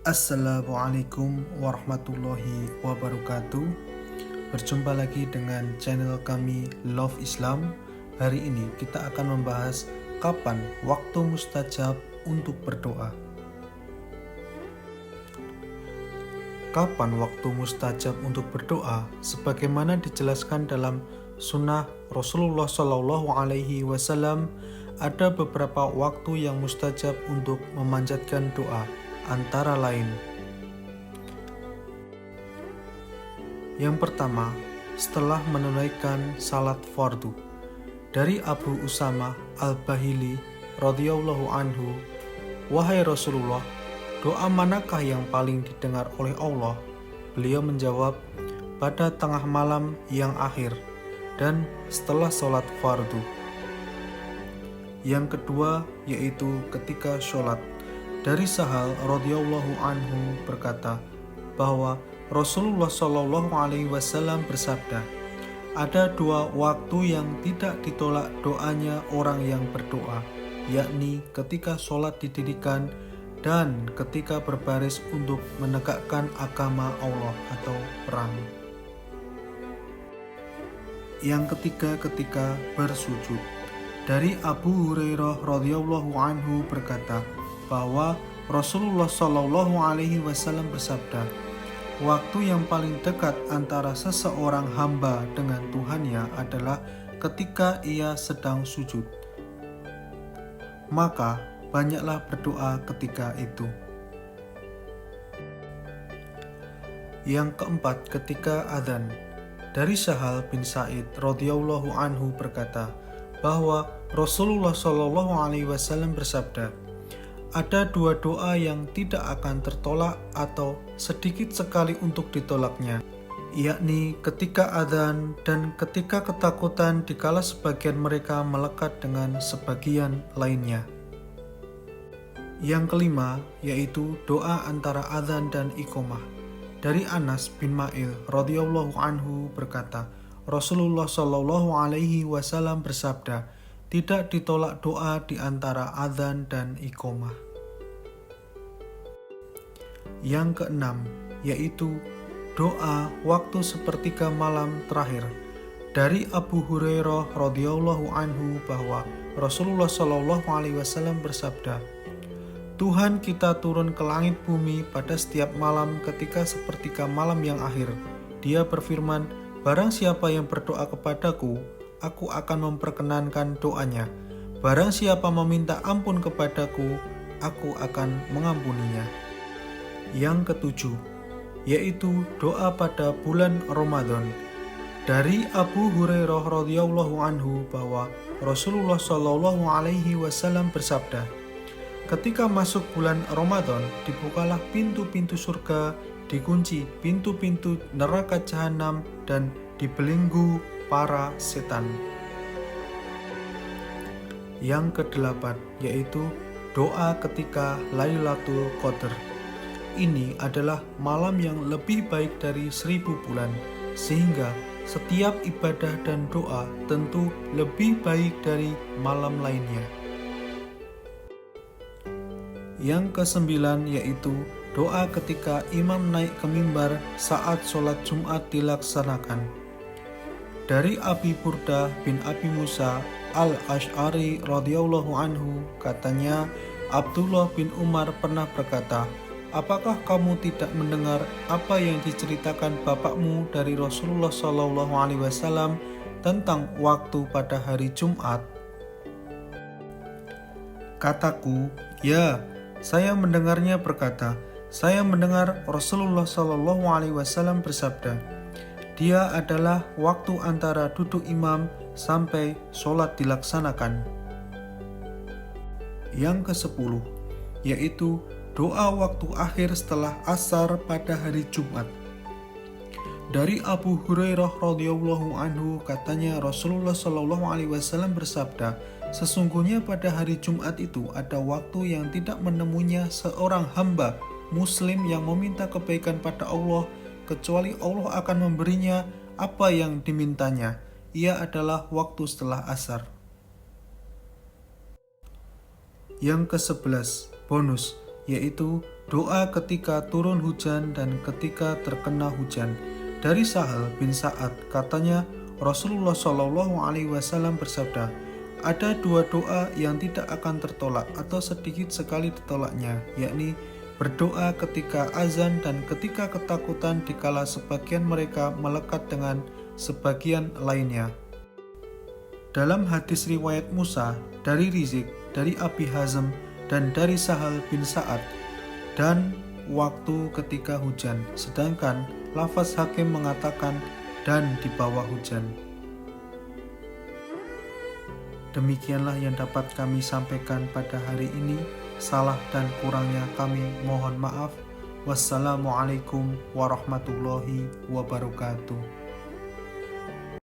Assalamualaikum warahmatullahi wabarakatuh. Berjumpa lagi dengan channel kami Love Islam. Hari ini kita akan membahas kapan waktu mustajab untuk berdoa. Kapan waktu mustajab untuk berdoa? Sebagaimana dijelaskan dalam sunnah Rasulullah SAW, ada beberapa waktu yang mustajab untuk memanjatkan doa. Antara lain, yang pertama, setelah menunaikan salat fardu. Dari Abu Usama Al-Bahili radhiyallahu anhu, "Wahai Rasulullah, doa manakah yang paling didengar oleh Allah?" Beliau menjawab, "Pada tengah malam yang akhir dan setelah salat fardu." Yang kedua yaitu ketika sholat. Dari Sahal radhiyallahu anhu berkata bahwa Rasulullah SAW bersabda, "Ada dua waktu yang tidak ditolak doanya orang yang berdoa, yakni ketika sholat didirikan dan ketika berbaris untuk menegakkan agama Allah atau perang." Yang ketiga ketika bersujud. Dari Abu Hurairah radhiyallahu anhu berkata bahwa Rasulullah SAW bersabda, "Waktu yang paling dekat antara seseorang hamba dengan Tuhannya adalah ketika ia sedang sujud. Maka banyaklah berdoa ketika itu." Yang keempat ketika adzan. Dari Sahal bin Sa'id radhiyallahu anhu berkata bahwa Rasulullah SAW bersabda, "Ada dua doa yang tidak akan tertolak atau sedikit sekali untuk ditolaknya, yakni ketika adzan dan ketika ketakutan dikala sebagian mereka melekat dengan sebagian lainnya." Yang kelima yaitu doa antara adzan dan iqamah. Dari Anas bin Ma'il radhiyallahu anhu berkata, Rasulullah SAW bersabda, "Tidak ditolak doa di antara adzan dan iqamah." Yang keenam yaitu doa waktu sepertiga malam terakhir. Dari Abu Hurairah radhiyallahu anhu bahwa Rasulullah SAW bersabda, "Tuhan kita turun ke langit bumi pada setiap malam ketika sepertiga malam yang akhir. Dia berfirman, barang siapa yang berdoa kepadaku, aku akan memperkenankan doanya. Barang siapa meminta ampun kepadaku, aku akan mengampuninya." Yang ketujuh yaitu doa pada bulan Ramadan. Dari Abu Hurairah radhiyallahu anhu bahwa Rasulullah SAW bersabda, "Ketika masuk bulan Ramadan, dibukalah pintu-pintu surga, dikunci pintu-pintu neraka jahanam, dan dibelenggu para setan." Yang kedelapan yaitu doa ketika Lailatul Qadar. Ini adalah malam yang lebih baik dari 1000 bulan, sehingga setiap ibadah dan doa tentu lebih baik dari malam lainnya. Yang kesembilan yaitu doa ketika imam naik ke mimbar saat sholat Jumat dilaksanakan. Dari Abi Burdah bin Abi Musa Al-Asy'ari radhiyallahu anhu katanya, Abdullah bin Umar pernah berkata, "Apakah kamu tidak mendengar apa yang diceritakan bapakmu dari Rasulullah SAW tentang waktu pada hari Jumat?" Kataku, "Ya, saya mendengarnya." Berkata, "Saya mendengar Rasulullah SAW bersabda, dia adalah waktu antara duduk imam sampai sholat dilaksanakan." Yang ke-10 yaitu doa waktu akhir setelah asar pada hari Jumat. Dari Abu Hurairah radhiyallahu anhu katanya Rasulullah SAW bersabda, "Sesungguhnya pada hari Jumat itu ada waktu yang tidak menemunya seorang hamba muslim yang meminta kebaikan pada Allah, kecuali Allah akan memberinya apa yang dimintanya. Ia adalah waktu setelah asar." Yang ke-11 bonus, yaitu doa ketika turun hujan dan ketika terkena hujan. Dari Sahal bin Sa'ad katanya Rasulullah Shallallahu Alaihi Wasallam bersabda, ada dua doa yang tidak akan tertolak atau sedikit sekali ditolaknya, yakni berdoa ketika azan dan ketika ketakutan dikala sebagian mereka melekat dengan sebagian lainnya. Dalam hadis riwayat Musa, dari Rizik, dari Abi Hazm, dan dari Sahal bin Sa'ad, dan waktu ketika hujan, sedangkan lafaz Hakim mengatakan dan di bawah hujan. Demikianlah yang dapat kami sampaikan pada hari ini. Salah dan kurangnya kami mohon maaf. Wassalamualaikum warahmatullahi wabarakatuh.